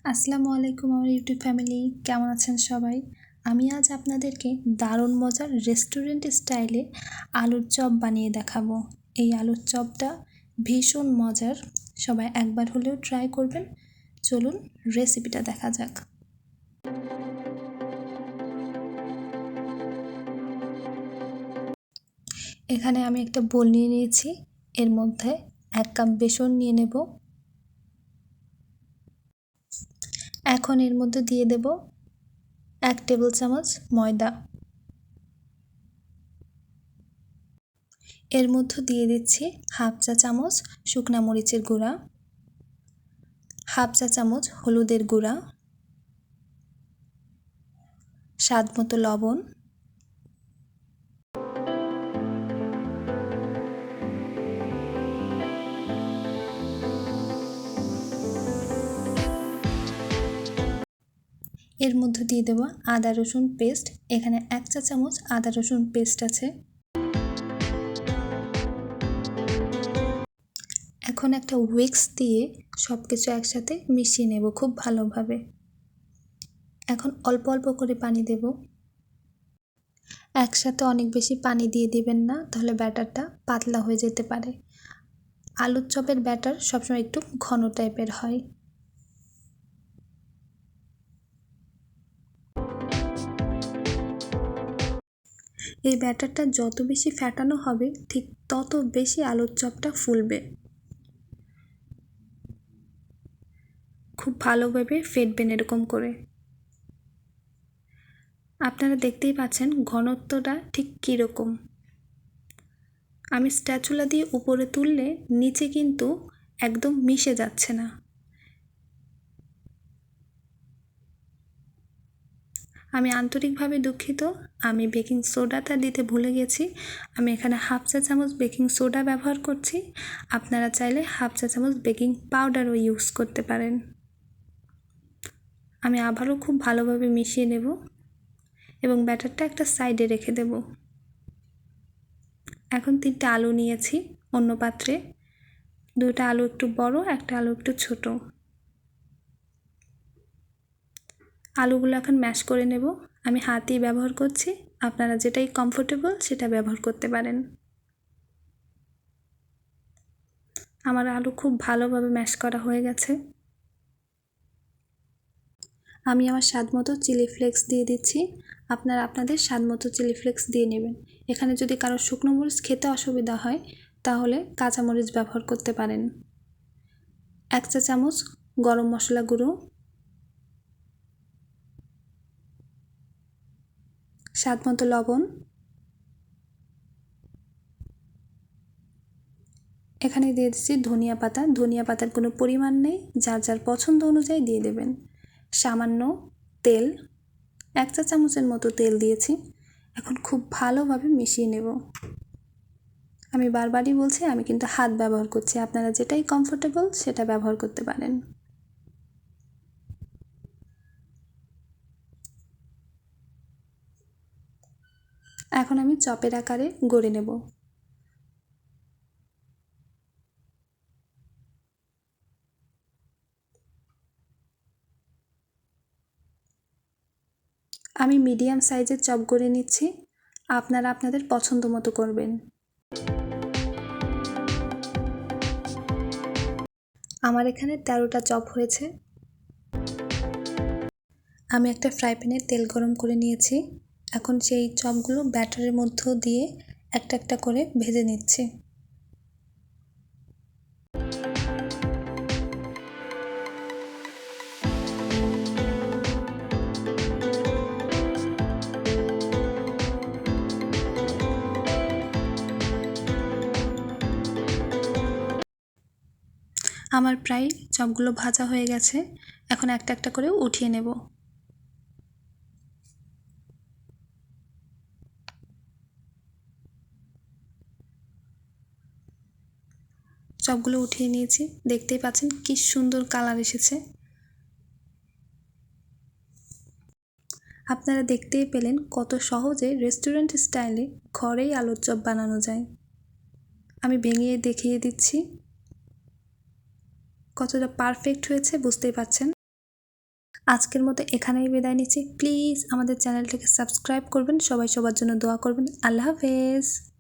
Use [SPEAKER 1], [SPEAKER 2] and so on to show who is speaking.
[SPEAKER 1] আসসালামু আলাইকুম আমার ইউটিউব ফ্যামিলি, কেমন আছেন সবাই? আমি আজ আপনাদেরকে দারুণ মজার রেস্টুরেন্ট স্টাইলে আলুর চপ বানিয়ে দেখাবো। এই আলুর চপটা ভীষণ মজার, সবাই একবার হলেও ট্রাই করবেন। চলুন রেসিপিটা দেখা যাক। এখানে আমি একটা বোল নিয়ে নিয়েছি, এর মধ্যে 1 কাপ বেসন নিয়ে নেব। এখন এর মধ্যে দিয়ে দেব 1 টেবিল চামচ ময়দা। এর মধ্যে দিয়ে দিচ্ছি হাফ চা চামচ শুকনা মরিচের গুঁড়া, হাফ চা চামচ হলুদের গুঁড়া, স্বাদ মতো লবণ, এর মধ্যে দিয়ে দেব আদা রসুন পেস্ট। এখানে 1 চা চামচ আদা রসুন পেস্ট আছে। এখন একটা উইক্স দিয়ে সব কিছু একসাথে মিশিয়ে নেব খুব ভালোভাবে। এখন অল্প অল্প করে পানি দেব। একসাথে অনেক বেশি পানি দিয়ে দিবেন না, তাহলে ব্যাটারটা পাতলা হয়ে যেতে পারে। আলুর চপের ব্যাটার সবসময় একটু ঘন টাইপের হয়। এই ব্যাটারটা যত বেশি ফ্যাটানো হবে ঠিক তত বেশি আলুর চপটা ফুলবে। খুব ভালোভাবে ফেটবেন এরকম করে। আপনারা দেখতেই পাচ্ছেন ঘনত্বটা ঠিক কীরকম। আমি স্প্যাচুলা দিয়ে উপরে তুললে নিচে কিন্তু একদম মিশে যাচ্ছে না। আমি আন্তরিকভাবে দুঃখিত, আমি বেকিং সোডাটা দিতে ভুলে গেছি। আমি এখানে হাফ চা চামচ বেকিং সোডা ব্যবহার করছি। আপনারা চাইলে হাফ চা চামচ বেকিং পাউডারও ইউজ করতে পারেন। আমি আবারও খুব ভালোভাবে মিশিয়ে নেব এবং ব্যাটারটা একটা সাইডে রেখে দেব। এখন 3টে আলু নিয়েছি অন্য পাত্রে। 2টা আলু একটু বড়, একটা আলু একটু ছোট। আলুগুলো এখন ম্যাশ করে নেব। আমি হাতই ব্যবহার করছি, আপনারা যেটাই কমফোর্টেবল সেটা ব্যবহার করতে পারেন। আমার আলু খুব ভালোভাবে ম্যাশ করা হয়ে গেছে। আমি আমার স্বাদ মতো চিলি ফ্লেক্স দিয়ে দিচ্ছি। আপনারা আপনাদের স্বাদ মতো চিলি ফ্লেক্স দিয়ে নেবেন। এখানে যদি কারো শুকনো মরিচ খেতে অসুবিধা হয় তাহলে কাঁচা মরিচ ব্যবহার করতে পারেন। 1 চা চামচ গরম মশলা গুঁড়ো, স্বাদ মতো লবণ। এখানে দিয়ে দিচ্ছি ধনিয়া পাতা। ধনিয়া পাতার কোনো পরিমাণ নেই, যার যার পছন্দ অনুযায়ী দিয়ে দেবেন। সামান্য তেল, 1 চা চামচের মতো তেল দিয়েছি। এখন খুব ভালোভাবে মিশিয়ে নেব। আমি বারবারই বলছি আমি কিন্তু হাত ব্যবহার করছি, আপনারা যেটাই কমফোর্টেবল সেটা ব্যবহার করতে পারেন। এখন আমি চপের আকারে গড়ে নেব। আমি মিডিয়াম সাইজের চপ গড়ে নিচ্ছি, আপনারা আপনাদের পছন্দ মতো করবেন। আমার এখানে 13টা চপ হয়েছে। আমি একটা ফ্রাই প্যানে তেল গরম করে নিয়েছি। এখন সেই চপগুলো ব্যাটারের মধ্যে দিয়ে একটা একটা করে ভেজে নিচ্ছি। আমার প্রায় চপগুলো ভাজা হয়ে গেছে। এখন একটা একটা করে উঠিয়ে নেব। চপগুলো উঠিয়ে নিয়েছি, দেখতেই পাচ্ছেন কি সুন্দর কালার এসেছে। আপনারা দেখতেই পেলেন কত সহজে রেস্টুরেন্ট স্টাইলে ঘরেই আলুর চপ বানানো যায়। আমি ভেঙে দেখিয়ে দিচ্ছি, কতটা পারফেক্ট হয়েছে বুঝতেই পারছেন। আজকের মতো এখানেই বিদায় নিচ্ছি। প্লিজ আমাদের চ্যানেলটিকে সাবস্ক্রাইব করবেন, সবাই সবার জন্য দোয়া করবেন। আল্লাহ হাফেজ।